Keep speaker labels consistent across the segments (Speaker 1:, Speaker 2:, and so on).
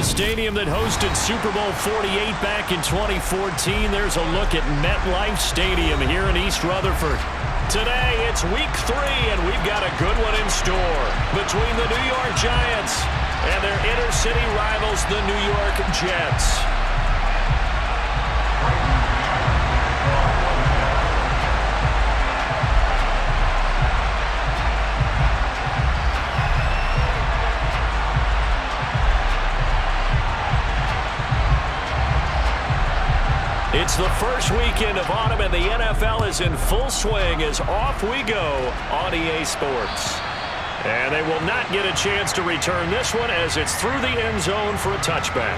Speaker 1: the stadium that hosted Super Bowl 48 back in 2014. There's a look at MetLife Stadium here in East Rutherford. Today, it's week 3, and we've got a good one in store between the New York Giants and their inner-city rivals, the New York Jets. It's the first weekend of autumn, and the NFL is in full swing as off we go on EA Sports. And they will not get a chance to return this one as it's through the end zone for a touchback.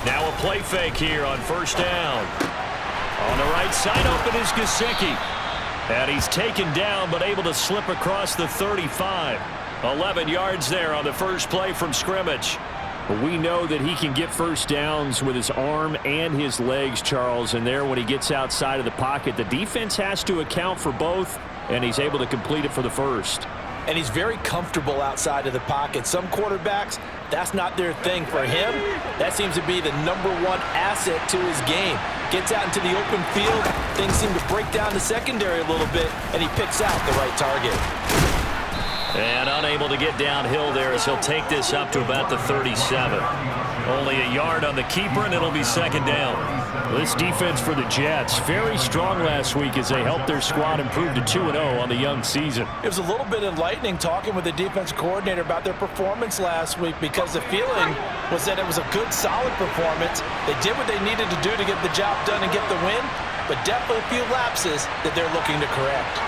Speaker 1: Now a play fake here on first down. On the right side, open is Gesicki. And he's taken down but able to slip across the 35. 11 yards there on the first play from scrimmage. We know that he can get first downs with his arm and his legs, Charles. And there, when he gets outside of the pocket, the defense has to account for both, and he's able to complete it for the first.
Speaker 2: And he's very comfortable outside of the pocket. Some quarterbacks, that's not their thing. For him, that seems to be the #1 asset to his game. Gets out into the open field, things seem to break down the secondary a little bit, and he picks out the right target.
Speaker 1: And unable to get downhill there as he'll take this up to about the 37. Only a yard on the keeper, and it'll be second down. This defense for the Jets, very strong last week as they helped their squad improve to 2-0 on the young season.
Speaker 2: It was a little bit enlightening talking with the defense coordinator about their performance last week, because the feeling was that it was a good, solid performance. They did what they needed to do to get the job done and get the win, but definitely a few lapses that they're looking to correct.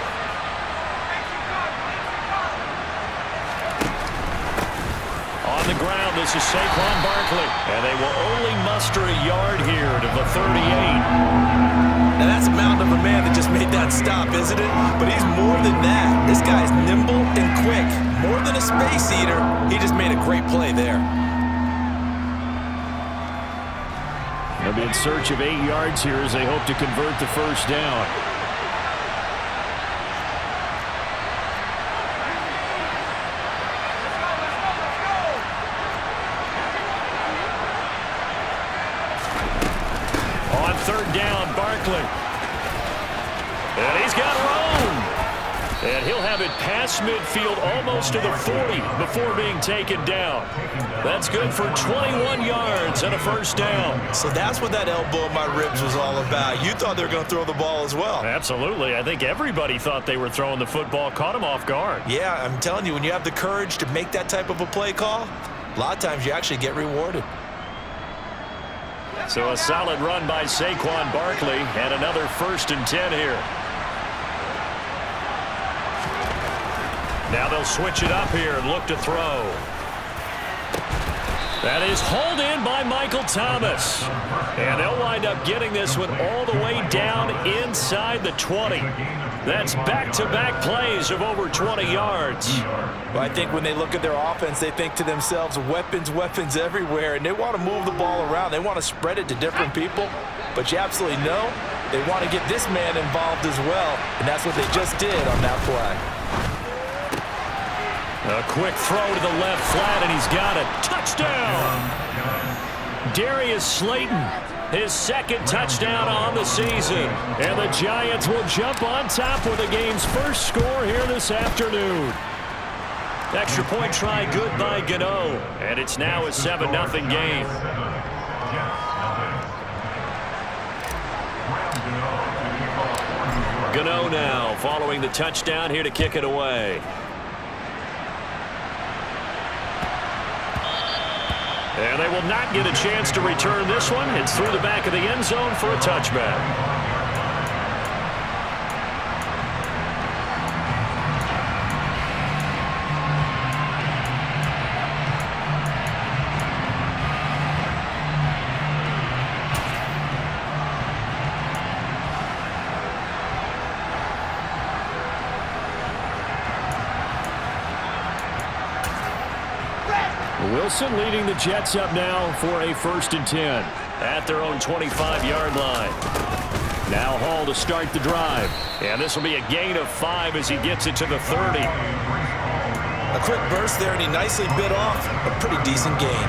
Speaker 1: On the ground, this is Saquon Barkley. And they will only muster a yard here to the 38.
Speaker 2: Now that's a mountain of a man that just made that stop, isn't it? But he's more than that. This guy's nimble and quick. More than a space eater, he just made a great play there.
Speaker 1: They'll be in search of 8 yards here as they hope to convert the first down. Third down, Barkley. And he's got room. And he'll have it past midfield almost to the 40 before being taken down. That's good for 21 yards and a first down.
Speaker 2: So that's what that elbow in my ribs was all about. You thought they were going to throw the ball as well.
Speaker 1: Absolutely. I think everybody thought they were throwing the football, caught him off guard.
Speaker 2: Yeah, I'm telling you, when you have the courage to make that type of a play call, a lot of times you actually get rewarded.
Speaker 1: So a solid run by Saquon Barkley, and another 1st and 10 here. Now they'll switch it up here and look to throw. That is hauled in by Michael Thomas. And they'll wind up getting this one all the way down inside the 20. That's back-to-back plays of over 20 yards.
Speaker 2: Well, I think when they look at their offense, they think to themselves, weapons, weapons everywhere, and they want to move the ball around. They want to spread it to different people, but you absolutely know they want to get this man involved as well, and that's what they just did on that play.
Speaker 1: A quick throw to the left flat, and he's got it. Touchdown! Darius Slayton, his 2nd touchdown on the season. And the Giants will jump on top with the game's first score here this afternoon. Extra point try good by Gano. And it's now a 7-0 game. Gano now following the touchdown here to kick it away. And they will not get a chance to return this one. It's through the back of the end zone for a touchback. Wilson leading the Jets up now for a 1st and 10 at their own 25-yard line. Now Hall to start the drive. And this will be a gain of 5 as he gets it to the 30.
Speaker 2: A quick burst there, and he nicely bit off a pretty decent gain.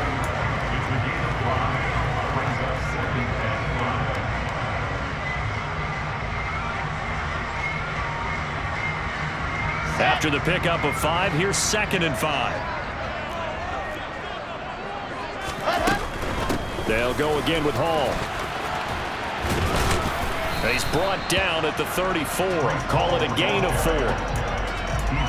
Speaker 1: After the pickup of 5, here's 2nd and 5. They'll go again with Hall. He's brought down at the 34. Call it a gain of 4.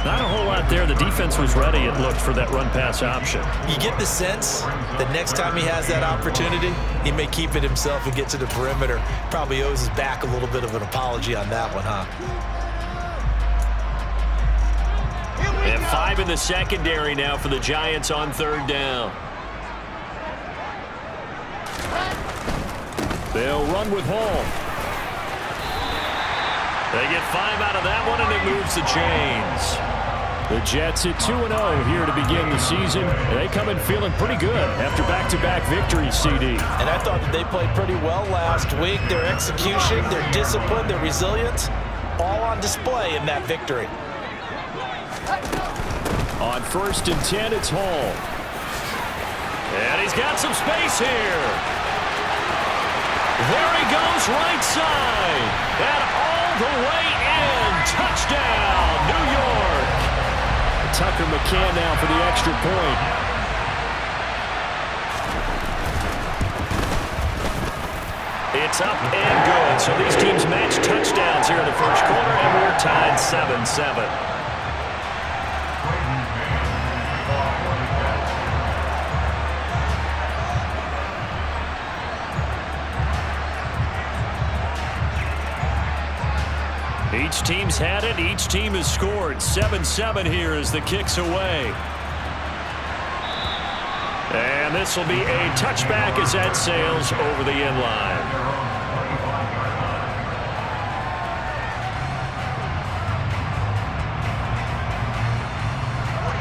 Speaker 1: Not a whole lot there. The defense was ready, it looked, for that run-pass option.
Speaker 2: You get the sense that next time he has that opportunity, he may keep it himself and get to the perimeter. Probably owes his back a little bit of an apology on that one, huh?
Speaker 1: And 5 in the secondary now for the Giants on 3rd down. They'll run with Hall. They get 5 out of that one, and it moves the chains. The Jets at 2-0 here to begin the season. They come in feeling pretty good after back-to-back victories, CD.
Speaker 2: And I thought that they played pretty well last week. Their execution, their discipline, their resilience, all on display in that victory.
Speaker 1: On 1st and 10, it's Hall. And he's got some space here. There he goes, right side. And all the way in. Touchdown, New York. Tucker McCann now for the extra point. It's up and good. So these teams match touchdowns here in the first quarter, and we're tied 7-7. Each team's had it. Each team has scored. 7-7 here as the kick's away. And this will be a touchback as that sails over the end line.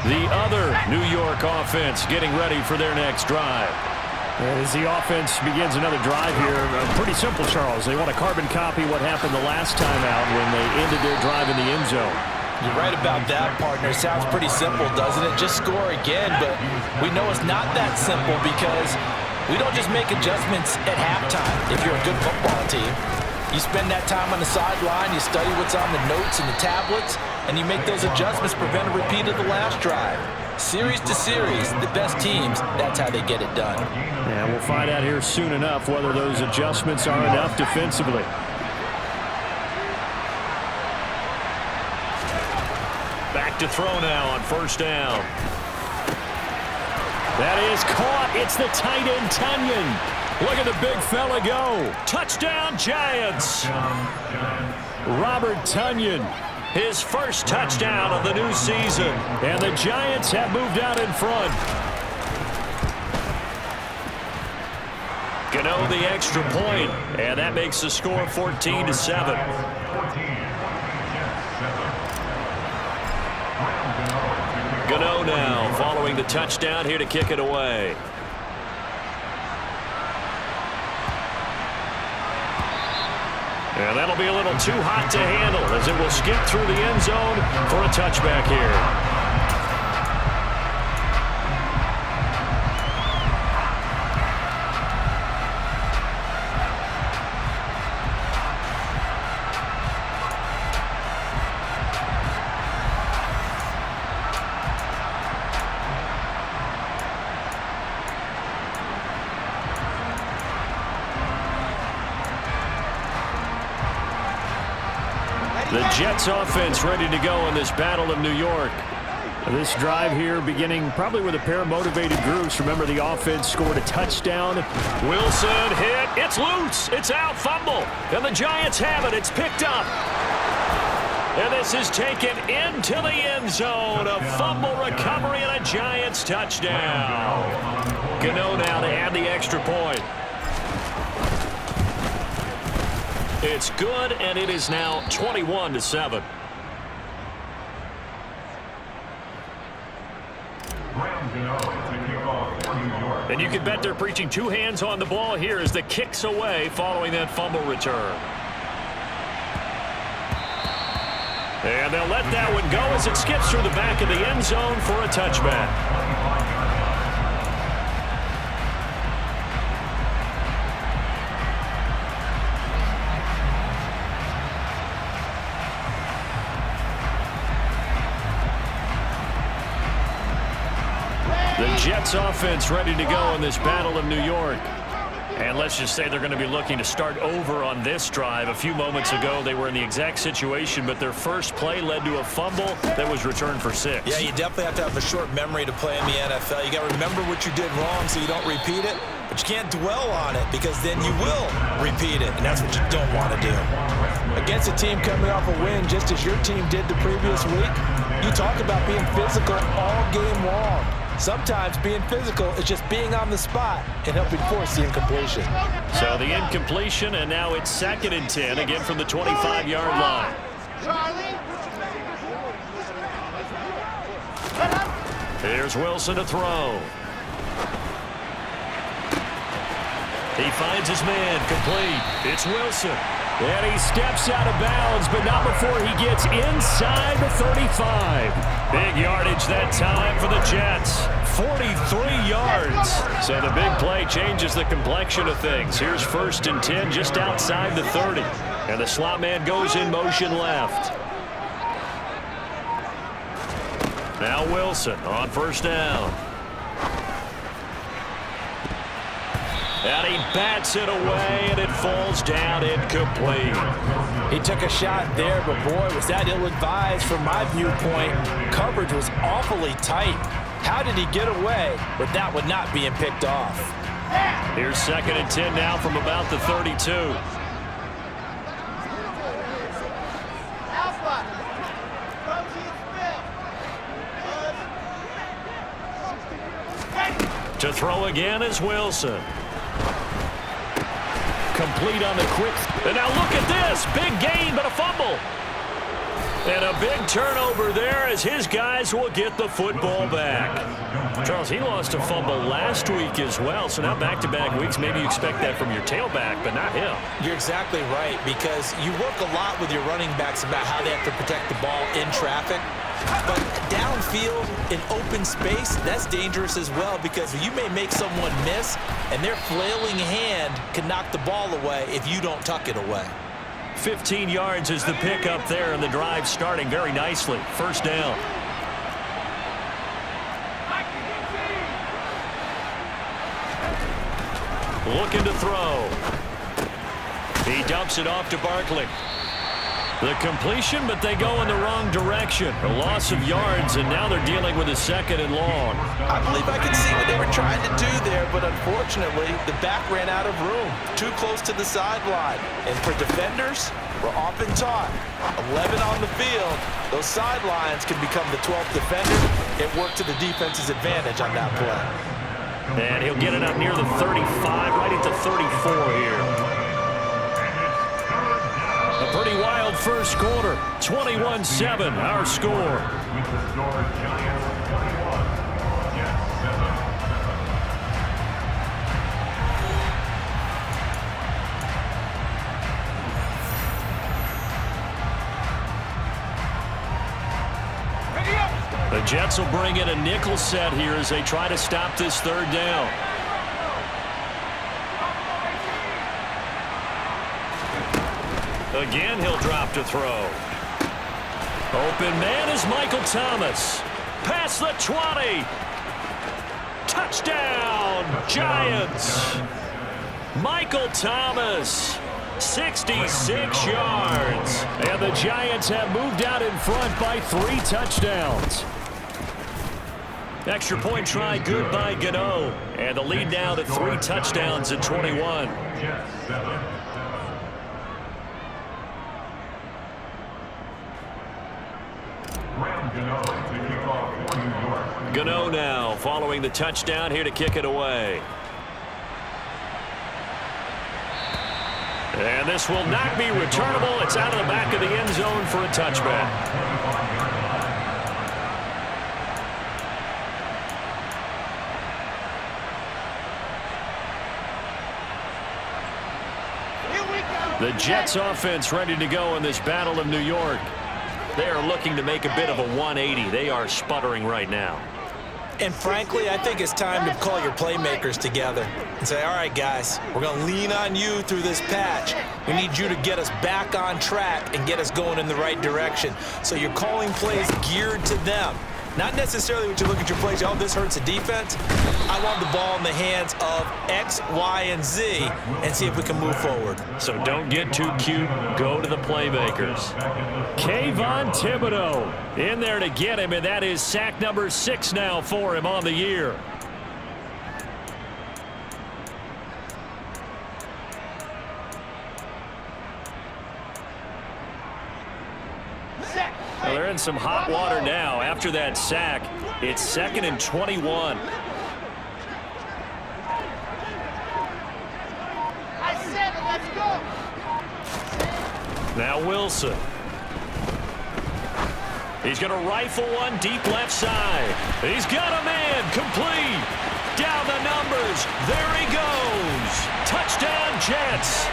Speaker 1: The other New York offense getting ready for their next drive. As the offense begins another drive here, pretty simple, Charles. They want to carbon copy what happened the last time out when they ended their drive in the end zone.
Speaker 2: You're right about that, partner. Sounds pretty simple, doesn't it? Just score again, but we know it's not that simple because we don't just make adjustments at halftime if you're a good football team. You spend that time on the sideline, you study what's on the notes and the tablets, and you make those adjustments, prevent a repeat of the last drive. Series to series, the best teams, that's how they get it done.
Speaker 1: Yeah, we'll find out here soon enough whether those adjustments are enough defensively. Back to throw now on 1st down. That is caught. It's the tight end, Tunyon. Look at the big fella go. Touchdown, Giants. Robert Tunyon. His first touchdown of the new season. And the Giants have moved out in front. Gano the extra point. And that makes the score 14-7. Gano now following the touchdown here to kick it away. And that'll be a little too hot to handle as it will skip through the end zone for a touchback here. The Jets offense ready to go in this battle of New York. This drive here beginning probably with a pair of motivated groups. Remember, the offense scored a touchdown. Wilson hit. It's loose. It's out. Fumble. And the Giants have it. It's picked up. And this is taken into the end zone. A fumble recovery and a Giants touchdown. Gano now to add the extra point. It's good, and it is now 21-7. And you can bet they're preaching two hands on the ball here as the kick's away following that fumble return. And they'll let that one go as it skips through the back of the end zone for a touchback. The Jets offense ready to go in this Battle of New York. And let's just say they're going to be looking to start over on this drive. A few moments ago, they were in the exact situation, but their first play led to a fumble that was returned for 6.
Speaker 2: Yeah, you definitely have to have a short memory to play in the NFL. You got to remember what you did wrong so you don't repeat it, but you can't dwell on it because then you will repeat it, and that's what you don't want to do. Against a team coming off a win, just as your team did the previous week, you talk about being physical all game long. Sometimes being physical is just being on the spot and helping force the incompletion.
Speaker 1: So the incompletion, and now it's 2nd and 10, again from the 25-yard line. Here's Wilson to throw. He finds his man, complete. It's Wilson. And he steps out of bounds, but not before he gets inside the 35. Big yardage that time for the Jets. 43 yards. So the big play changes the complexion of things. Here's 1st and 10 just outside the 30. And the slot man goes in motion left. Now Wilson on 1st down. And he bats it away, and it falls down incomplete.
Speaker 2: He took a shot there, but boy, was that ill-advised from my viewpoint. Coverage was awfully tight. How did he get away with that one not being picked off?
Speaker 1: Here's 2nd and 10 now from about the 32. To throw again is Wilson. Complete on the quick. And now look at this. Big gain, but a fumble. And a big turnover there as his guys will get the football back. Charles, he lost a fumble last week as well, so now back-to-back weeks, maybe you expect that from your tailback, but not him.
Speaker 2: You're exactly right, because you work a lot with your running backs about how they have to protect the ball in traffic. But downfield in open space, that's dangerous as well, because you may make someone miss, and their flailing hand can knock the ball away if you don't tuck it away.
Speaker 1: 15 yards is the pickup there, and the drive starting very nicely. 1st down. Looking to throw. He dumps it off to Barkley. The completion, but they go in the wrong direction. A loss of yards, and now they're dealing with a 2nd and long.
Speaker 2: I believe I can see what they were trying to do there, but unfortunately, the back ran out of room. Too close to the sideline. And for defenders, we're often taught, 11 on the field, those sidelines can become the 12th defender. It worked to the defense's advantage on that play.
Speaker 1: And he'll get it up near the 35, right at the 34 here. A pretty wild first quarter. 21-7, our score. The Jets will bring in a nickel set here as they try to stop this 3rd down. Again, he'll drop to throw. Open man is Michael Thomas. Past the 20. Touchdown, Giants. Michael Thomas, 66 yards. And the Giants have moved out in front by 3 touchdowns. Extra point try good by Gano. And the lead now to 3 touchdowns at 21. Gano now following the touchdown here to kick it away. And this will not be returnable. It's out of the back of the end zone for a touchback. The Jets offense ready to go in this Battle of New York. They are looking to make a bit of a 180. They are sputtering right now.
Speaker 2: And frankly, I think it's time to call your playmakers together and say, all right, guys, we're going to lean on you through this patch. We need you to get us back on track and get us going in the right direction. So you're calling plays geared to them. Not necessarily when you look at your plays, oh, this hurts the defense. I want the ball in the hands of X, Y, and Z and see if we can move forward.
Speaker 1: So don't get too cute. Go to the playmakers. Kayvon Thibodeau in there to get him, and that is sack number 6 now for him on the year. Well, they're in some hot water now. After that sack, it's 2nd and 21.
Speaker 3: Let's go.
Speaker 1: Now Wilson. He's going to rifle one deep left side. He's got a man complete. Down the numbers. There he goes. Touchdown, Jets.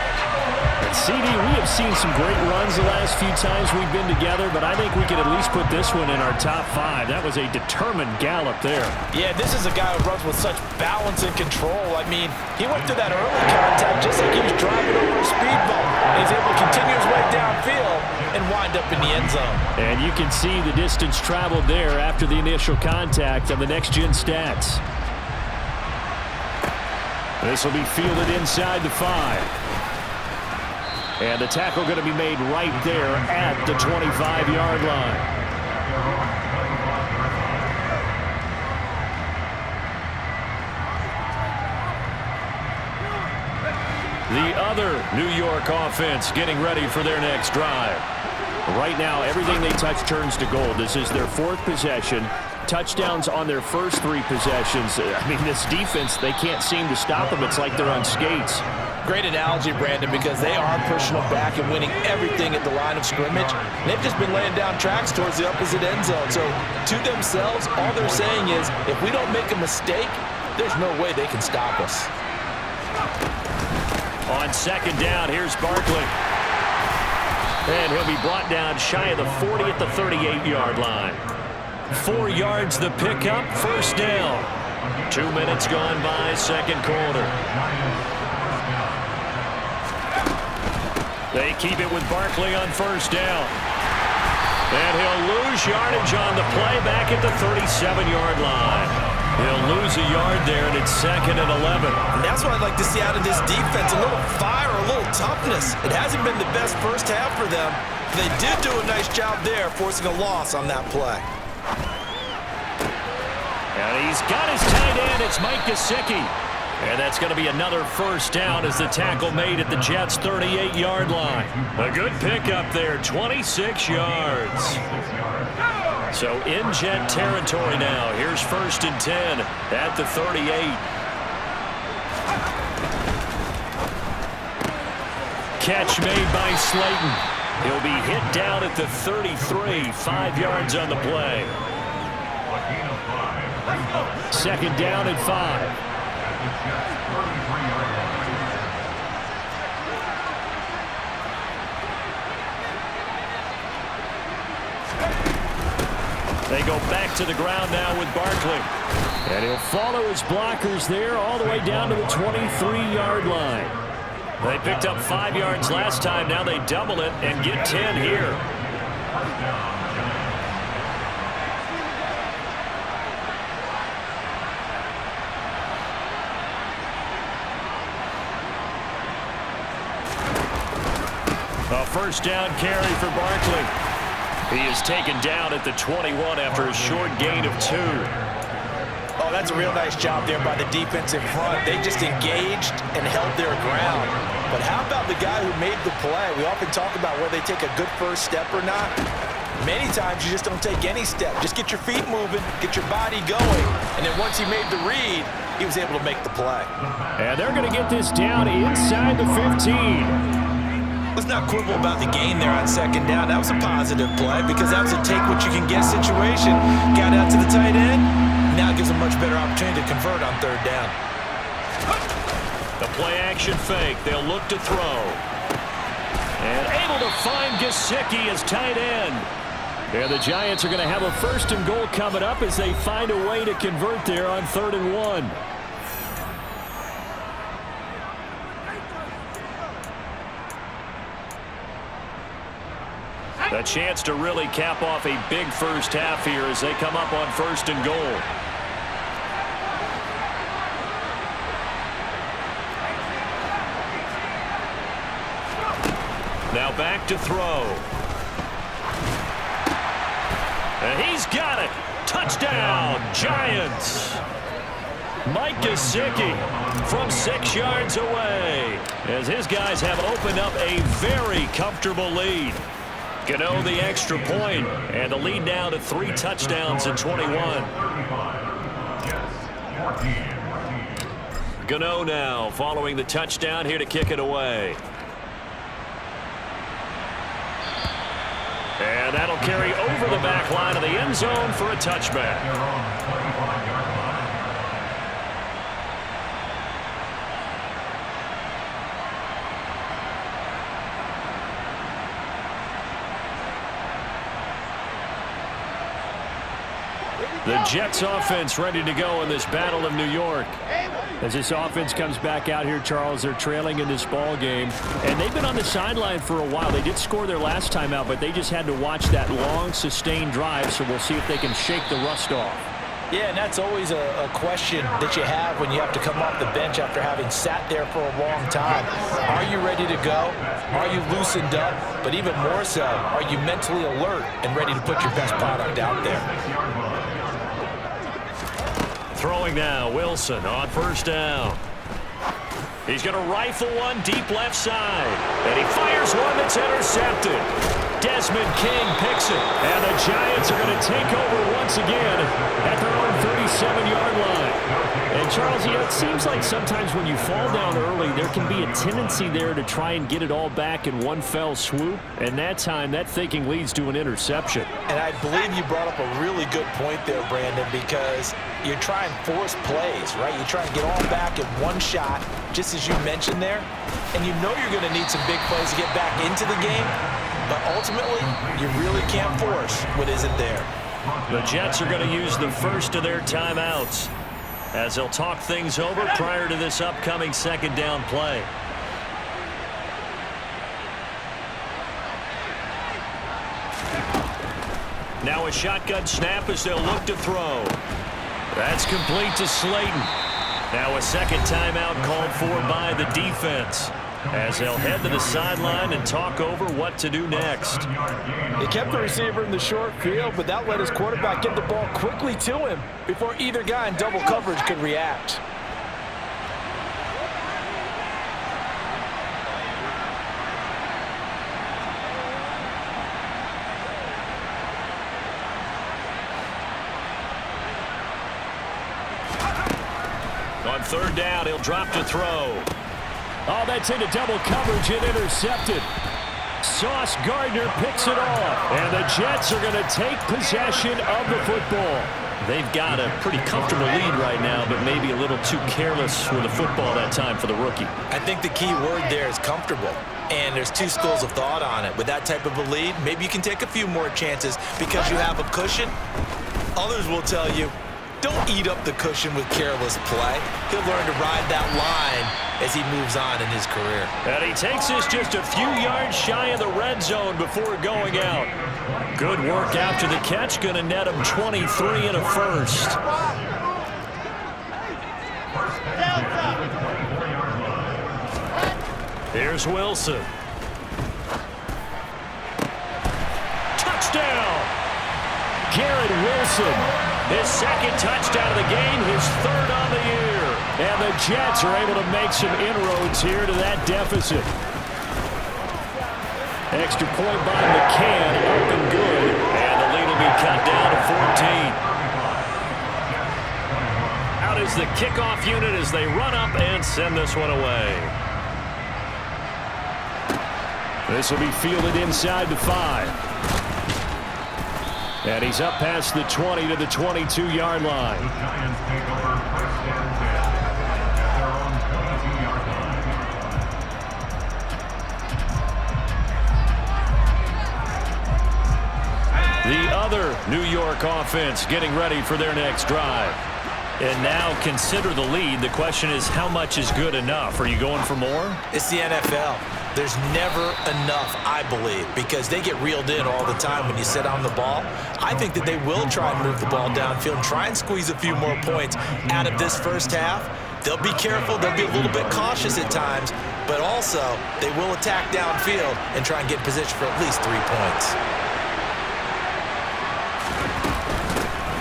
Speaker 4: And CD, we have seen some great runs the last few times we've been together, but I think we could at least put this one in our top 5. That was a determined gallop there.
Speaker 2: Yeah, this is a guy who runs with such balance and control. I mean, he went through that early contact just like he was driving over a speed bump. And he's able to continue his way downfield and wind up in the end zone.
Speaker 4: And you can see the distance traveled there after the initial contact on the next-gen stats.
Speaker 1: This will be fielded inside the 5. And the tackle going to be made right there at the 25-yard line. The other New York offense getting ready for their next drive. Right now, everything they touch turns to gold. This is their 4th possession. Touchdowns on their first 3 possessions. I mean, this defense, they can't seem to stop them. It's like they're on skates.
Speaker 2: Great analogy, Brandon, because they are pushing them back and winning everything at the line of scrimmage. They've just been laying down tracks towards the opposite end zone. So to themselves, all they're saying is, if we don't make a mistake, there's no way they can stop us.
Speaker 1: On 2nd down, here's Barkley. And he'll be brought down shy of the 40 at the 38-yard line. 4 yards the pickup, 1st down. 2 minutes gone by, 2nd quarter. They keep it with Barkley on 1st down. And he'll lose yardage on the play back at the 37-yard line. He'll lose a yard there, and it's 2nd and 11.
Speaker 2: And that's what I'd like to see out of this defense, a little fire, a little toughness. It hasn't been the best first half for them. They did do a nice job there, forcing a loss on that play.
Speaker 1: And he's got his tight end. It's Mike Gesicki. And that's going to be another 1st down as the tackle made at the Jets' 38-yard line. A good pickup there, 26 yards. So in Jet territory now. Here's 1st and 10 at the 38. Catch made by Slayton. He'll be hit down at the 33, 5 yards on the play. 2nd down and 5. They go back to the ground now with Barkley. And he'll follow his blockers there all the way down to the 23-yard line. They picked up 5 yards last time. Now they double it and get 10 here. A 1st down carry for Barkley. He is taken down at the 21 after a short gain of 2.
Speaker 2: Oh, that's a real nice job there by the defense in front. They just engaged and held their ground. But how about the guy who made the play? We often talk about whether they take a good first step or not. Many times you just don't take any step. Just get your feet moving, get your body going. And then once he made the read, he was able to make the play.
Speaker 1: And they're going to get this down inside the 15.
Speaker 2: Let's not quibble about the gain there on 2nd down. That was a positive play because that was a take-what-you-can-get situation. Got out to the tight end. Now gives a much better opportunity to convert on 3rd down.
Speaker 1: The play-action fake. They'll look to throw. And able to find Gesicki as tight end.
Speaker 4: And the Giants are going to have a 1st and goal coming up as they find a way to convert there on 3rd and 1.
Speaker 1: A chance to really cap off a big first half here as they come up on 1st and goal. Now back to throw. And he's got it. Touchdown, Giants. Mike Gesicki from 6 yards away as his guys have opened up a very comfortable lead. Gano the extra point, and the lead now to 3 touchdowns in 21. Gano now following the touchdown here to kick it away. And that'll carry over the back line of the end zone for a touchback. The Jets offense ready to go in this Battle of New York.
Speaker 4: As this offense comes back out here, Charles, they're trailing in this ball game. And they've been on the sideline for a while. They did score their last time out, but they just had to watch that long, sustained drive. So we'll see if they can shake the rust off.
Speaker 2: Yeah, and that's always a question that you have when you have to come off the bench after having sat there for a long time. Are you ready to go? Are you loosened up? But even more so, are you mentally alert and ready to put your best product out there?
Speaker 1: Throwing now, Wilson on 1st down. He's going to rifle one deep left side. And he fires one that's intercepted. Desmond King picks it. And the Giants are going to take over once again at their own 37-yard line. And, Charles, you know, it seems like sometimes when you fall down early, there can be a tendency there to try and get it all back in one fell swoop. And that time, that thinking leads to an interception.
Speaker 2: And I believe you brought up a really good point there, Brandon, because you're trying to force plays, right? You're trying to get all back in one shot, just as you mentioned there. And you know you're going to need some big plays to get back into the game. But ultimately, you really can't force what isn't there.
Speaker 1: The Jets are going to use the first of their timeouts as they'll talk things over prior to this upcoming 2nd down play. Now a shotgun snap as they'll look to throw. That's complete to Slayton. Now a 2nd timeout called for by the defense as they'll head to the sideline and talk over what to do next.
Speaker 2: They kept the receiver in the short field, but that let his quarterback get the ball quickly to him before either guy in double coverage could react.
Speaker 1: On 3rd down, he'll drop to throw.
Speaker 4: Oh, that's into double coverage and intercepted. Sauce Gardner picks it off. And the Jets are going to take possession of the football.
Speaker 1: They've got a pretty comfortable lead right now, but maybe a little too careless with the football that time for the rookie.
Speaker 2: I think the key word there is comfortable. And there's 2 schools of thought on it. With that type of a lead, maybe you can take a few more chances because you have a cushion. Others will tell you, don't eat up the cushion with careless play. He'll learn to ride that line as he moves on in his career.
Speaker 1: And he takes this just a few yards shy of the red zone before going out. Good work after the catch. Going to net him 23 and a first. Here's Wilson. Touchdown!
Speaker 4: Garrett Wilson.
Speaker 1: His 2nd touchdown of the game, his 3rd on the year.
Speaker 4: And the Jets are able to make some inroads here to that deficit. Extra point by McCann, up and good.
Speaker 1: And the lead will be cut down to 14. Out is the kickoff unit as they run up and send this one away.
Speaker 4: This will be fielded inside the 5. And he's up past the 20 to the 22-yard line.
Speaker 1: another New York offense getting ready for their next drive. And now consider the lead. The question is, how much is good enough? Are you going for more?
Speaker 2: It's the NFL. There's never enough, I believe, because they get reeled in all the time when you sit on the ball. I think that they will try and move the ball downfield and try and squeeze a few more points out of this first half. They'll be careful. They'll be a little bit cautious at times, but also they will attack downfield and try and get in position for at least 3 points.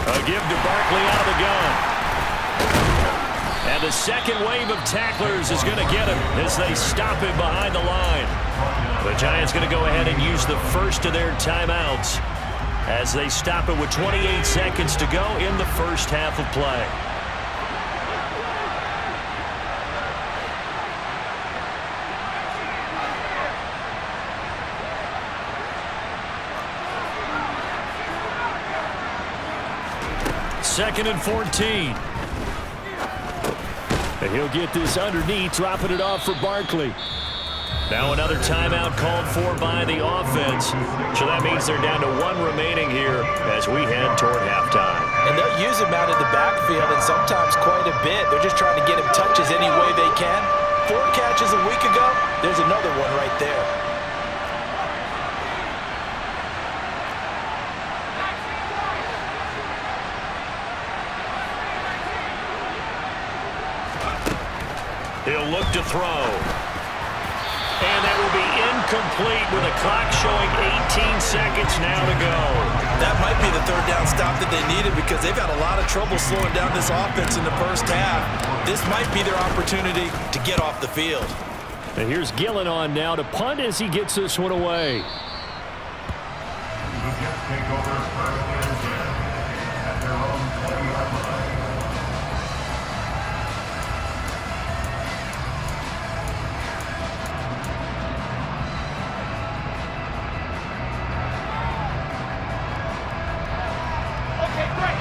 Speaker 1: A give to Barkley out of the gun. And the second wave of tacklers is going to get him as they stop him behind the line. The Giants going to go ahead and use the first of their timeouts as they stop it with 28 seconds to go in the first half of play. Second and 14.
Speaker 4: And he'll get this underneath, dropping it off for Barkley.
Speaker 1: Now another timeout called for by the offense. So that means they're down to 1 remaining here as we head toward halftime.
Speaker 2: And they'll use him out of the backfield and sometimes quite a bit. They're just trying to get him touches any way they can. 4 catches a week ago. There's another one right there.
Speaker 1: He'll look to throw. And that will be incomplete with the clock showing 18 seconds now to go.
Speaker 2: That might be the third down stop that they needed because they've had a lot of trouble slowing down this offense in the first half. This might be their opportunity to get off the field.
Speaker 4: And here's Gillen on now to punt as he gets this one away.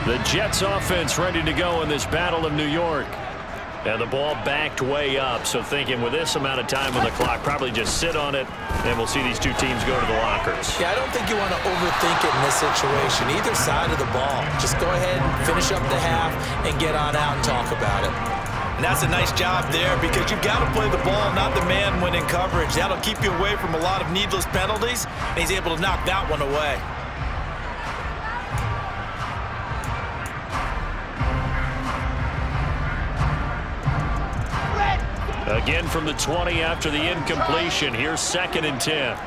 Speaker 1: The Jets offense ready to go in this Battle of New York. And the ball backed way up, so thinking with this amount of time on the clock, probably just sit on it, and we'll see these two teams go to the lockers.
Speaker 2: Yeah, I don't think you want to overthink it in this situation, either side of the ball. Just go ahead and finish up the half and get on out and talk about it. And that's a nice job there because you've got to play the ball, not the man when in coverage. That'll keep you away from a lot of needless penalties, and he's able to knock that one away.
Speaker 1: Again from the 20 after the incompletion. Here's 2nd and 10.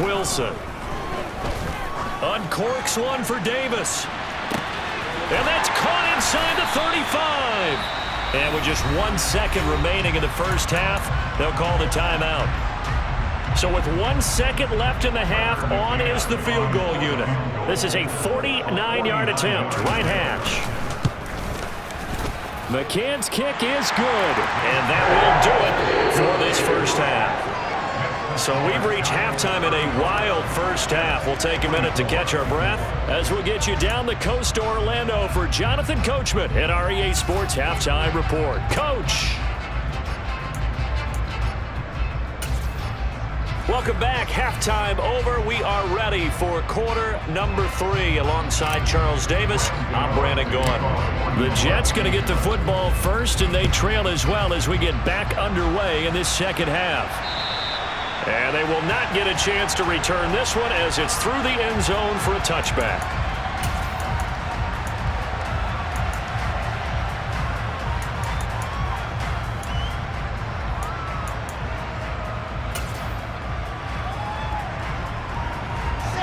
Speaker 1: Wilson. Uncorks one for Davis. And that's caught inside the 35. And with just 1 second remaining in the first half, they'll call the timeout. So with 1 second left in the half, on is the field goal unit. This is a 49-yard attempt, right hash.
Speaker 4: McCann's kick is good.
Speaker 1: And that will do it for this first half. So we've reached halftime in a wild first half. We'll take a minute to catch our breath as we'll get you down the coast to Orlando for Jonathan Coachman at our EA Sports Halftime Report. Coach. Welcome back. Halftime over. We are ready for quarter number 3 alongside Charles Davis. I'm Brandon Gaughan. The Jets going to get the football first, and they trail as well as we get back underway in this second half. And they will not get a chance to return this one as it's through the end zone for a touchback.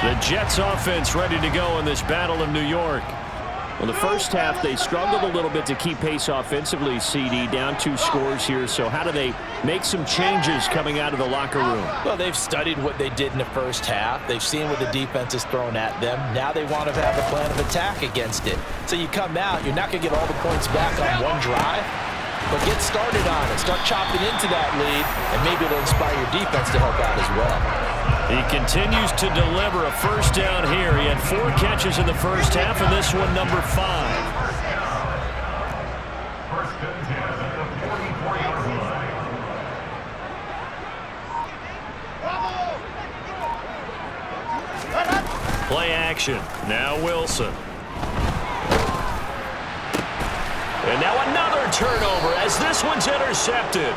Speaker 1: The Jets offense ready to go in this Battle of New York.
Speaker 4: Well, the first half, they struggled a little bit to keep pace offensively, CD, down 2 scores here. So how do they make some changes coming out of the locker room?
Speaker 2: Well, they've studied what they did in the first half. They've seen what the defense has thrown at them. Now they want to have a plan of attack against it. So you come out, you're not going to get all the points back on one drive, but get started on it. Start chopping into that lead, and maybe it'll inspire your defense to help out as well.
Speaker 1: He continues to deliver a first down here. He had 4 catches in the first half, and this one number 5. Play action. Now Wilson. And now another turnover as this one's intercepted.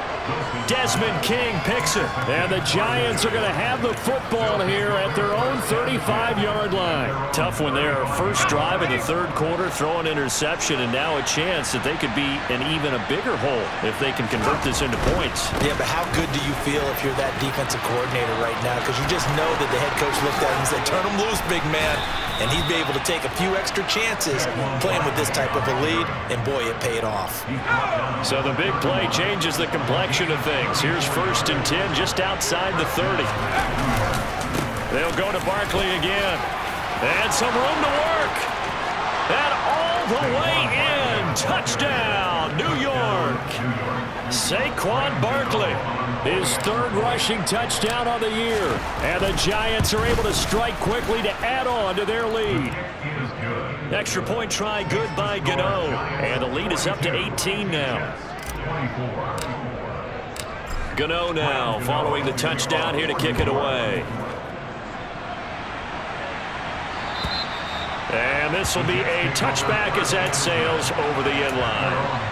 Speaker 1: Desmond King picks it.
Speaker 4: And the Giants are going to have the football here at their own 35-yard line.
Speaker 1: Tough one there. First drive in the third quarter, throw an interception, and now a chance that they could be in even a bigger hole if they can convert this into points.
Speaker 2: Yeah, but how good do you feel if you're that defensive coordinator right now? Because you just know that the head coach looked at him and said, turn him loose, big man. And he'd be able to take a few extra chances playing with this type of a lead, and boy, it paid off.
Speaker 1: So the big play changes the complexion of things. Here's 1st and 10 just outside the 30. They'll go to Barkley again. And some room to work. And all the way in. Touchdown, New York. Saquon Barkley.
Speaker 4: His 3rd rushing touchdown of the year. And the Giants are able to strike quickly to add on to their lead.
Speaker 1: Extra point try good by Gano. And the lead is up to 18 now. Gano now following the touchdown here to kick it away. And this will be a touchback as that sails over the end line.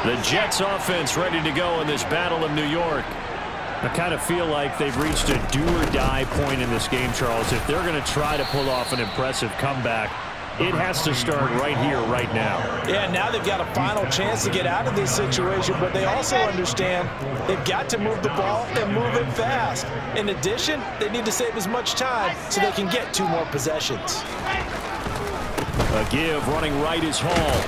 Speaker 1: The Jets offense ready to go in this battle of New York.
Speaker 4: I kind of feel like they've reached a do-or-die point in this game, Charles. If they're going to try to pull off an impressive comeback, it has to start right here, right now.
Speaker 2: Yeah, now they've got a final chance to get out of this situation, but they also understand they've got to move the ball and move it fast. In addition, they need to save as much time so they can get 2 more possessions.
Speaker 4: A give running right is Hall.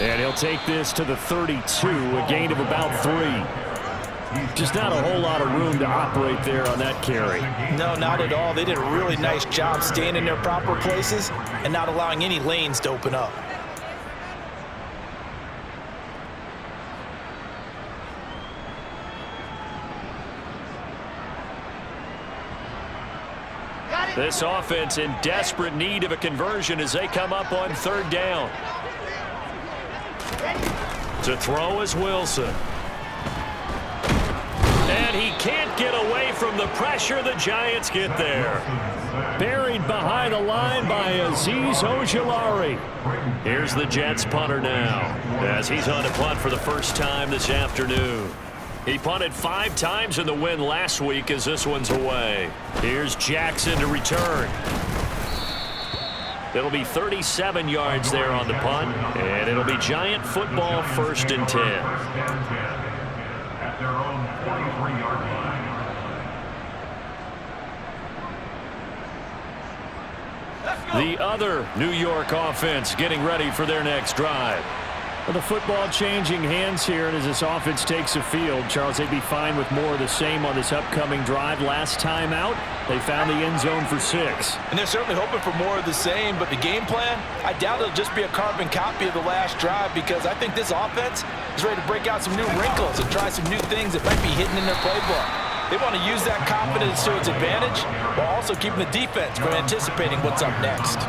Speaker 4: And he'll take this to the 32, a gain of about 3. Just not a whole lot of room to operate there on that carry.
Speaker 2: No, not at all. They did a really nice job staying in their proper places and not allowing any lanes to open up.
Speaker 1: This offense in desperate need of a conversion as they come up on 3rd down. To throw is Wilson. And he can't get away from the pressure. The Giants get there.
Speaker 4: Buried behind the line by Azeez Ojulari.
Speaker 1: Here's the Jets punter now as he's on to punt for the first time this afternoon. He punted 5 times in the win last week as this one's away. Here's Jackson to return. It'll be 37 yards there on the punt, and it'll be Giant football 1st and 10. At their own 43-yard line. The other New York offense getting ready for their next drive.
Speaker 4: Well, the football changing hands here, and as this offense takes the field, Charles, they'd be fine with more of the same on this upcoming drive. Last time out, they found the end zone for 6.
Speaker 2: And they're certainly hoping for more of the same, but the game plan, I doubt it'll just be a carbon copy of the last drive, because I think this offense is ready to break out some new wrinkles and try some new things that might be hidden in their playbook. They want to use that confidence to its advantage while also keeping the defense from anticipating what's up next.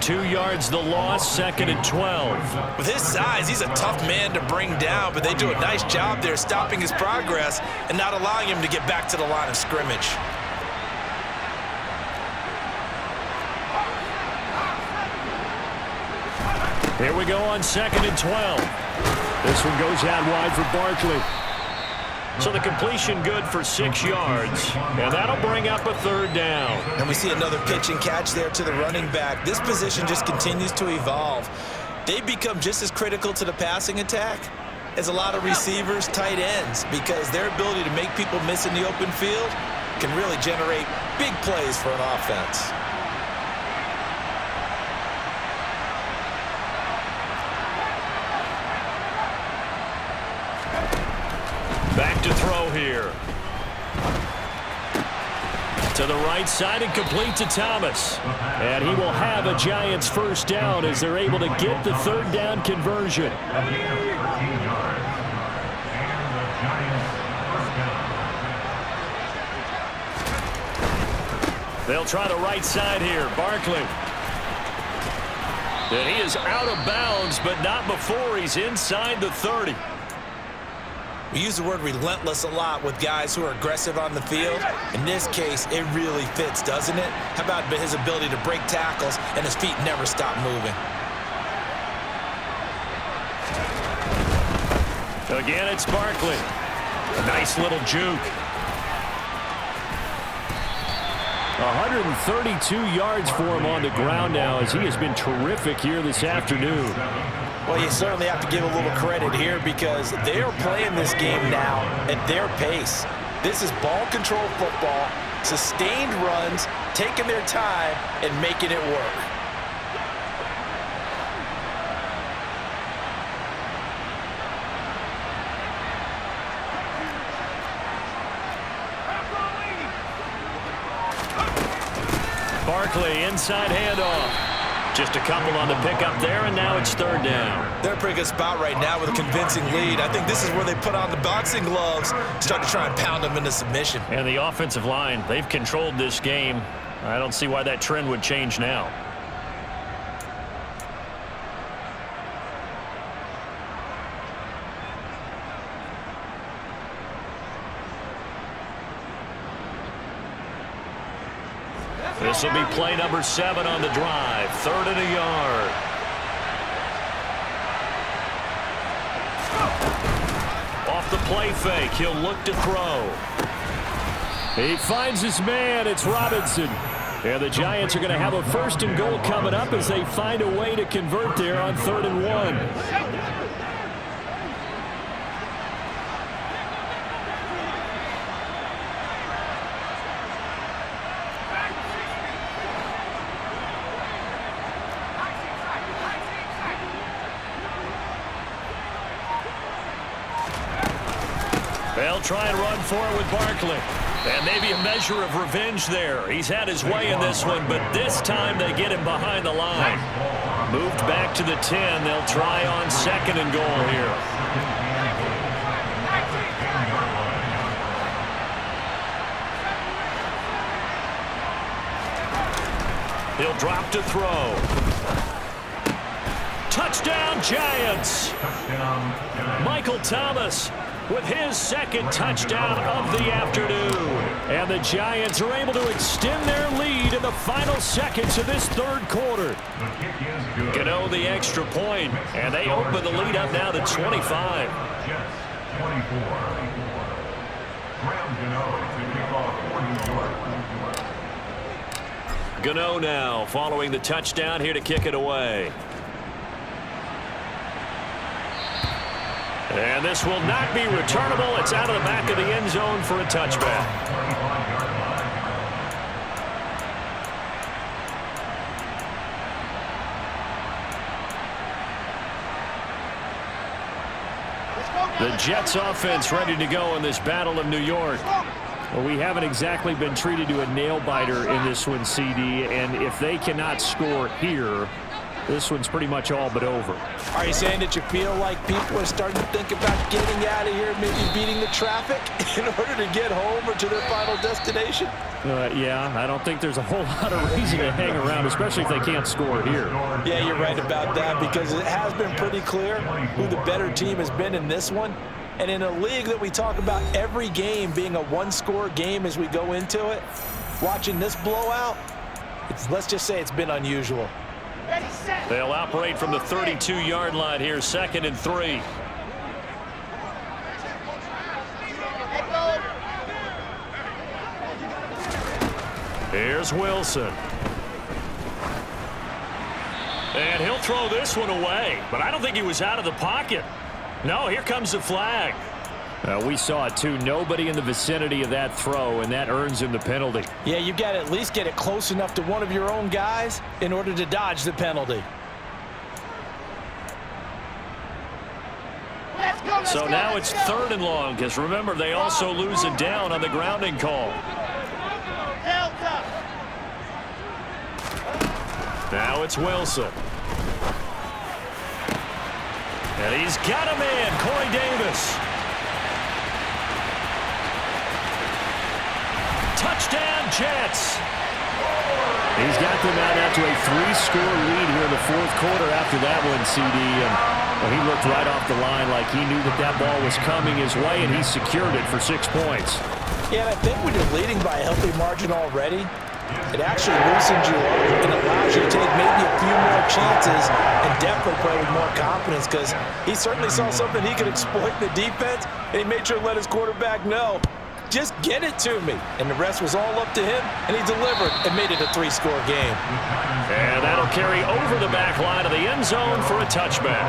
Speaker 1: 2 yards the loss, 2nd and 12.
Speaker 2: With his size, he's a tough man to bring down, but they do a nice job there stopping his progress and not allowing him to get back to the line of scrimmage.
Speaker 1: Here we go on 2nd and 12.
Speaker 4: This one goes out wide for Barkley.
Speaker 1: So the completion good for 6 yards, and that'll bring up a 3rd down.
Speaker 2: And we see another pitch and catch there to the running back. This position just continues to evolve. They become just as critical to the passing attack as a lot of receivers, tight ends, because their ability to make people miss in the open field can really generate big plays for an offense.
Speaker 1: Back to throw here. To the right side and complete to Thomas.
Speaker 4: And he will have a Giants 1st down as they're able to get the 3rd down conversion.
Speaker 1: They'll try the right side here. Barkley. And he is out of bounds, but not before he's inside the 30.
Speaker 2: We use the word relentless a lot with guys who are aggressive on the field. In this case, it really fits, doesn't it? How about his ability to break tackles and his feet never stop moving?
Speaker 1: Again, it's Barkley. A nice little juke.
Speaker 4: 132 yards for him on the ground now as he has been terrific here this afternoon.
Speaker 2: Well, you certainly have to give a little credit here because they are playing this game now at their pace. This is ball control football, sustained runs, taking their time, and making it work.
Speaker 1: Barkley, inside handoff. Just a couple on the pickup there, and now it's third down.
Speaker 2: They're in a pretty good spot right now with a convincing lead. I think this is where they put on the boxing gloves, start to try and pound them into submission.
Speaker 1: And the offensive line, they've controlled this game. I don't see why that trend would change now. This will be play number 7 on the drive. 3rd and a yard. Off the play fake, he'll look to throw.
Speaker 4: He finds his man. It's Robinson. And the Giants are going to have a 1st and goal coming up as they find a way to convert there on 3rd and 1.
Speaker 1: They'll try and run for it with Barkley. And maybe a measure of revenge there. He's had his way in this one, but this time they get him behind the line. Moved back to the 10. They'll try on 2nd and goal here. He'll drop to throw. Touchdown, Giants. Michael Thomas with his 2nd touchdown of the afternoon.
Speaker 4: And the Giants are able to extend their lead in the final seconds of this 3rd quarter.
Speaker 1: Gano the extra point, and they open the lead up now to 25. Gano now following the touchdown here to kick it away. And this will not be returnable. It's out of the back of the end zone for a touchback. The Jets offense ready to go in this Battle of New York.
Speaker 4: Well, we haven't exactly been treated to a nail-biter in this one, CD, and if they cannot score here, this one's pretty much all but over.
Speaker 2: Are you saying that you feel like people are starting to think about getting out of here, maybe beating the traffic in order to get home or to their final destination?
Speaker 4: Yeah, I don't think there's a whole lot of reason to hang around, especially if they can't score here.
Speaker 2: Yeah, you're right about that because it has been pretty clear who the better team has been in this one. And in a league that we talk about every game being a one-score game as we go into it, watching this blowout, let's just say it's been unusual.
Speaker 1: They'll operate from the 32-yard line here, 2nd and 3. Here's Wilson. And he'll throw this one away, but I don't think he was out of the pocket. No, here comes the flag.
Speaker 4: We saw it too. Nobody in the vicinity of that throw, and that earns him the penalty.
Speaker 2: Yeah, you got to at least get it close enough to one of your own guys in order to dodge the penalty.
Speaker 1: So now it's 3rd and long, because remember, they also lose it down on the grounding call. Now it's Wilson. And he's got a man, Corey Davis. Touchdown, Jets.
Speaker 4: He's got them out now to a 3-score lead here in the fourth quarter after that one, CD. And well, he looked right off the line like he knew that that ball was coming his way, and he secured it for 6 points.
Speaker 2: Yeah, and I think when you're leading by a healthy margin already, it actually loosens you up and allows you to take maybe a few more chances and definitely play with more confidence, because he certainly saw something he could exploit in the defense, and he made sure to let his quarterback know, just get it to me. And the rest was all up to him, and he delivered and made it a 3-score game.
Speaker 1: And that'll carry over the back line of the end zone for a touchback.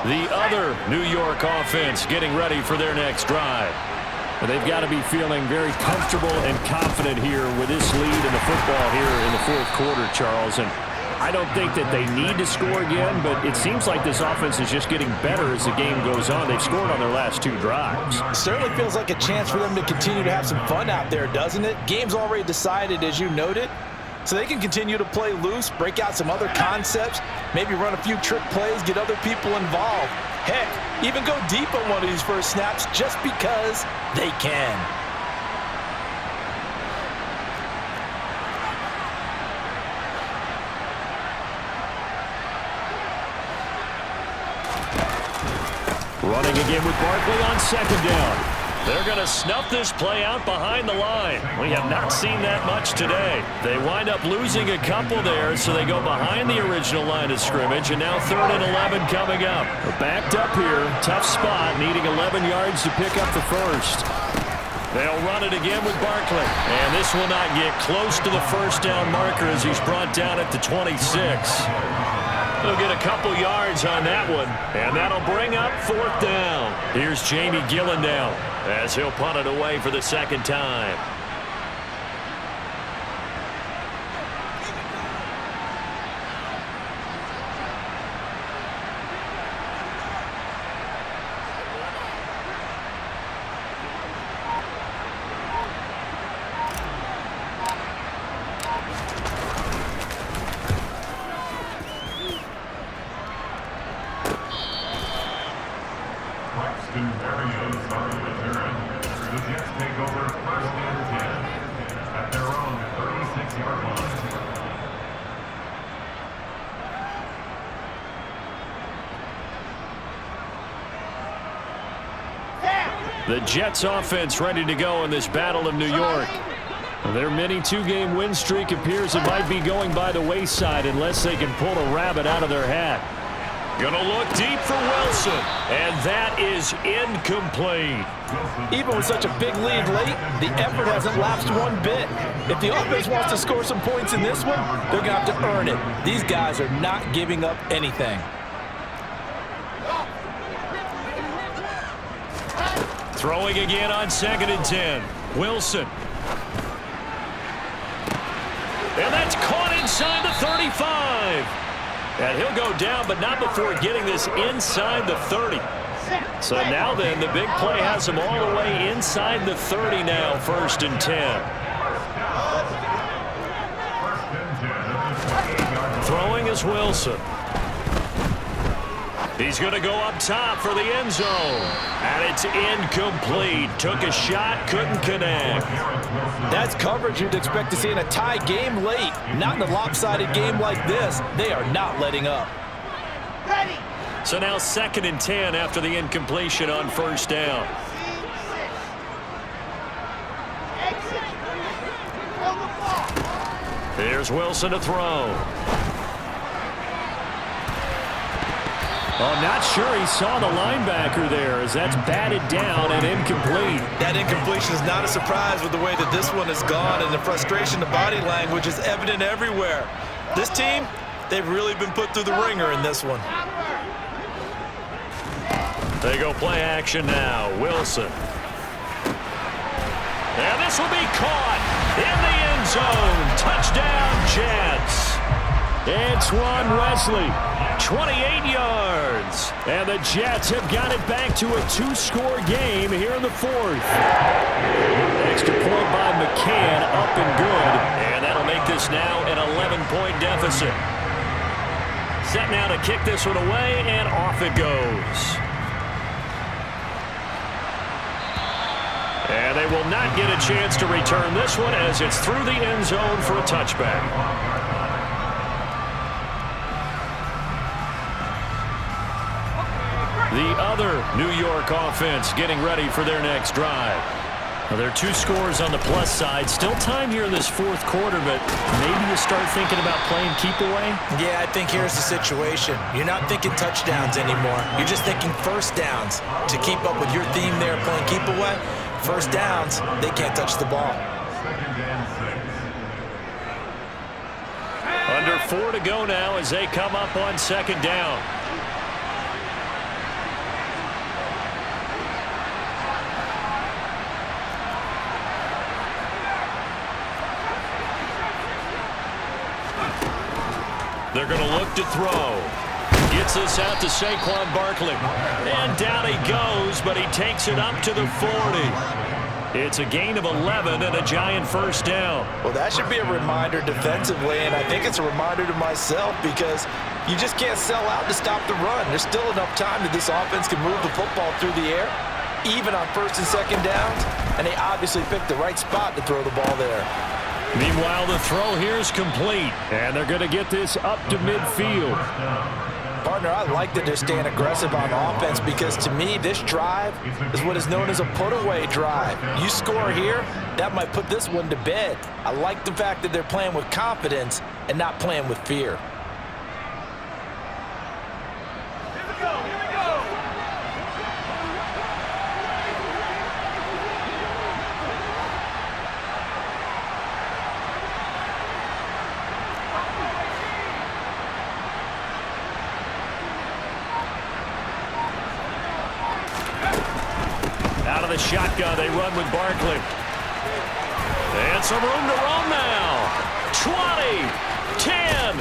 Speaker 1: The other New York offense getting ready for their next drive.
Speaker 4: They've got to be feeling very comfortable and confident here with this lead in the football here in the fourth quarter, Charles. And I don't think that they need to score again, but it seems like this offense is just getting better as the game goes on. They've scored on their last 2 drives.
Speaker 2: It certainly feels like a chance for them to continue to have some fun out there, doesn't it? Game's already decided, as you noted. So they can continue to play loose, break out some other concepts, maybe run a few trick plays, get other people involved. Heck, even go deep on one of these first snaps just because they can.
Speaker 1: Running again with Barkley on second down. They're going to snuff this play out behind the line. We have not seen that much today. They wind up losing a couple there, so they go behind the original line of scrimmage, and now 3rd and 11 coming up.
Speaker 4: We're backed up here. Tough spot, needing 11 yards to pick up the first.
Speaker 1: They'll run it again with Barkley. And this will not get close to the first down marker as he's brought down at the 26. He'll get a couple yards on that one, and that'll bring up 4th down. Here's Jamie Gillen down as he'll punt it away for the second time.
Speaker 5: The Jets take over 1st and 10 at their own 36-yard line.
Speaker 1: The Jets offense ready to go in this Battle of New York. Their mini 2-game win streak appears it might be going by the wayside unless they can pull a rabbit out of their hat. Gonna look deep for Wilson, and that is incomplete.
Speaker 2: Even with such a big lead late, the effort hasn't lapsed one bit. If the offense wants to score some points in this one, they're gonna have to earn it. These guys are not giving up anything.
Speaker 1: Throwing again on 2nd and 10. Wilson. And that's caught inside the 35. And he'll go down, but not before getting this inside the 30. So now then, the big play has him all the way inside the 30 now, 1st and 10. Throwing is Wilson. He's going to go up top for the end zone. And it's incomplete. Took a shot, couldn't connect.
Speaker 2: That's coverage you'd expect to see in a tie game late. Not in a lopsided game like this. They are not letting up.
Speaker 3: Ready.
Speaker 1: So now 2nd and 10 after the incompletion on 1st down.
Speaker 3: Exit. Throw the ball.
Speaker 1: Here's Wilson to throw.
Speaker 4: Well, not sure he saw the linebacker there as that's batted down and incomplete.
Speaker 2: That incompletion is not a surprise with the way that this one has gone, and the frustration, the body language is evident everywhere. This team, they've really been put through the ringer in this one.
Speaker 1: They go play action now. Wilson. And this will be caught in the end zone. Touchdown, Jets.
Speaker 4: Antoine Wesley.
Speaker 1: 28 yards.
Speaker 4: And the Jets have got it back to a 2-score game here in the 4th. Extra point by McCann, up and good.
Speaker 1: And that'll make this now an 11-point deficit. Set now to kick this one away, and off it goes. And they will not get a chance to return this one as it's through the end zone for a touchback. The other New York offense getting ready for their next drive. Well, there are 2 scores on the plus side. Still time here in this fourth quarter, but maybe you start thinking about playing keep away?
Speaker 2: Yeah, I think here's the situation. You're not thinking touchdowns anymore. You're just thinking first downs. To keep up with your theme there playing keep away, first downs, they can't touch the ball.
Speaker 1: Under 4 to go now as they come up on second down. They're going to look to throw. Gets this out to Saquon Barkley. And down he goes, but he takes it up to the 40. It's a gain of 11 and a giant first down.
Speaker 2: Well, that should be a reminder defensively, and I think it's a reminder to myself because you just can't sell out to stop the run. There's still enough time that this offense can move the football through the air, even on first and second downs, and they obviously picked the right spot to throw the ball there.
Speaker 1: Meanwhile, the throw here is complete, and they're going to get this up to midfield.
Speaker 2: Partner, I like that they're staying aggressive on offense because to me, this drive is what is known as a put-away drive. You score here, that might put this one to bed. I like the fact that they're playing with confidence and not playing with fear.
Speaker 1: Out of the shotgun, they run with Barkley. And some room to roam now. 20, 10,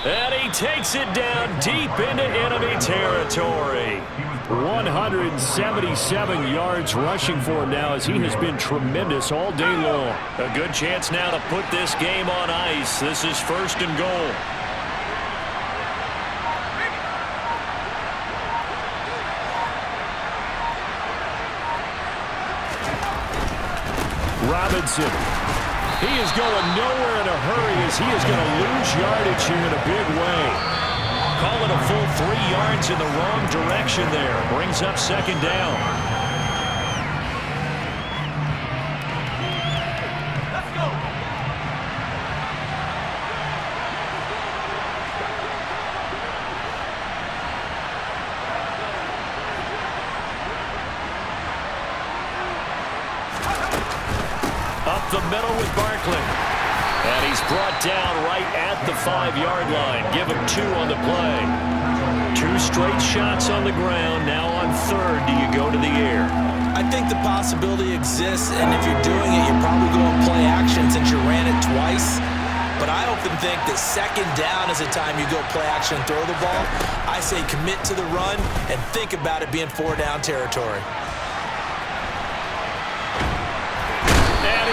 Speaker 1: and he takes it down deep into enemy territory. 177 yards rushing for him now as he has been tremendous all day long. A good chance now to put this game on ice. This is first and goal. Robinson. He is going nowhere in a hurry as he is going to lose yardage here in a big way. Call it a full 3 yards in the wrong direction there. Brings up second down. Let's go. Up the middle with Barkley. And he's brought down right at the 5-yard line. Give him 2 on the play. 2 straight shots on the ground. Now on third, do you go to the air?
Speaker 2: I think the possibility exists, and if you're doing it, you're probably going play action since you ran it twice. But I often think that second down is the time you go play action and throw the ball. I say commit to the run and think about it being 4-down territory.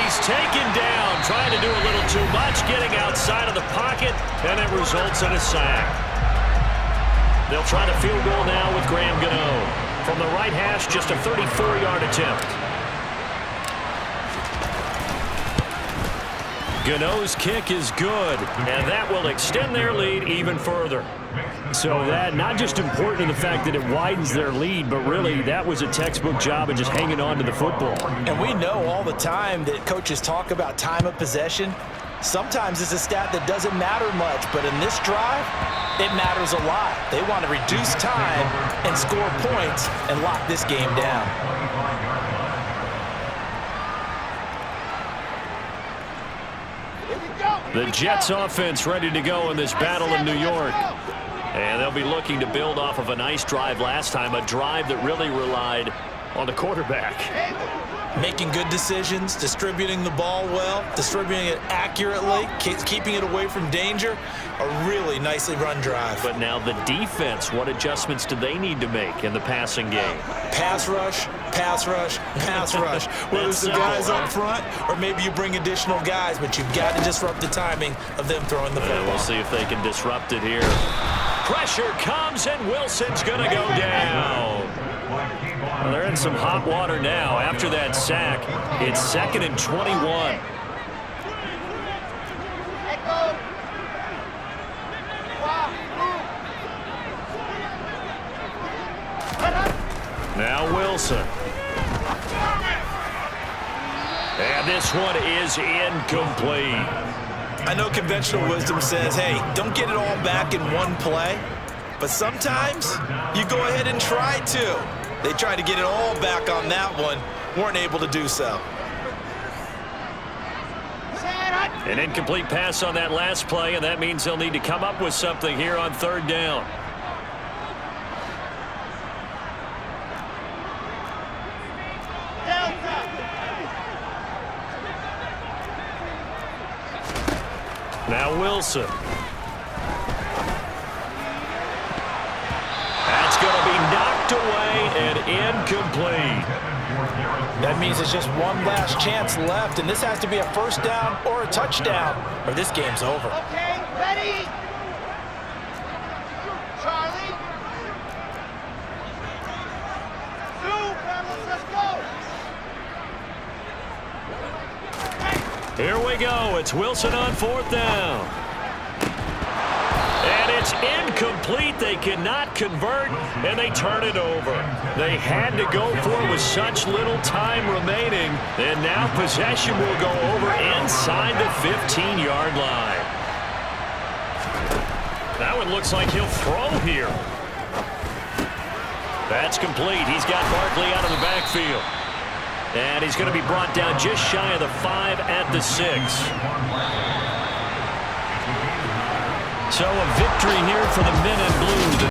Speaker 1: He's taken down, trying to do a little too much, getting outside of the pocket, and it results in a sack. They'll try to field goal now with Graham Gano. From the right hash, just a 34-yard attempt. Gano's kick is good, and that will extend their lead even further. So that not just important in the fact that it widens their lead, but really that was a textbook job of just hanging on to the football.
Speaker 2: And we know all the time that coaches talk about time of possession. Sometimes it's a stat that doesn't matter much, but in this drive, it matters a lot. They want to reduce time and score points and lock this game down.
Speaker 1: The Jets offense ready to go in this battle in New York. And they'll be looking to build off of a nice drive last time, a drive that really relied on the quarterback.
Speaker 2: Making good decisions, distributing the ball well, distributing it accurately, keeping it away from danger. A really nicely run drive.
Speaker 1: But now the defense, what adjustments do they need to make in the passing game?
Speaker 2: Pass rush, pass rush, pass rush. Whether it's the guys up front or maybe you bring additional guys, but you've got to disrupt the timing of them throwing the football.
Speaker 1: We'll see if they can disrupt it here. Pressure comes, and Wilson's going to go down. Well, they're in some hot water now. After that sack, it's 2nd and 21.
Speaker 3: Echo. Wow, move.
Speaker 1: Now Wilson. And this one is incomplete.
Speaker 2: I know conventional wisdom says, hey, don't get it all back in one play. But sometimes you go ahead and try to. They tried to get it all back on that one. Weren't able to do so.
Speaker 1: An incomplete pass on that last play, and that means they'll need to come up with something here on 3rd down. Now Wilson. That's going to be knocked away and incomplete.
Speaker 2: That means it's just one last chance left, and this has to be a 1st down or a touchdown, or this game's over.
Speaker 3: Okay, ready. Charlie. Two, fellas, let's go.
Speaker 1: Here we go. It's Wilson on 4th down. And it's incomplete. They cannot convert, and they turn it over. They had to go for it with such little time remaining, and now possession will go over inside the 15-yard line. That one looks like he'll throw here. That's complete. He's got Barkley out of the backfield. And he's going to be brought down just shy of the 5 at the 6. So a victory here for the men in blue.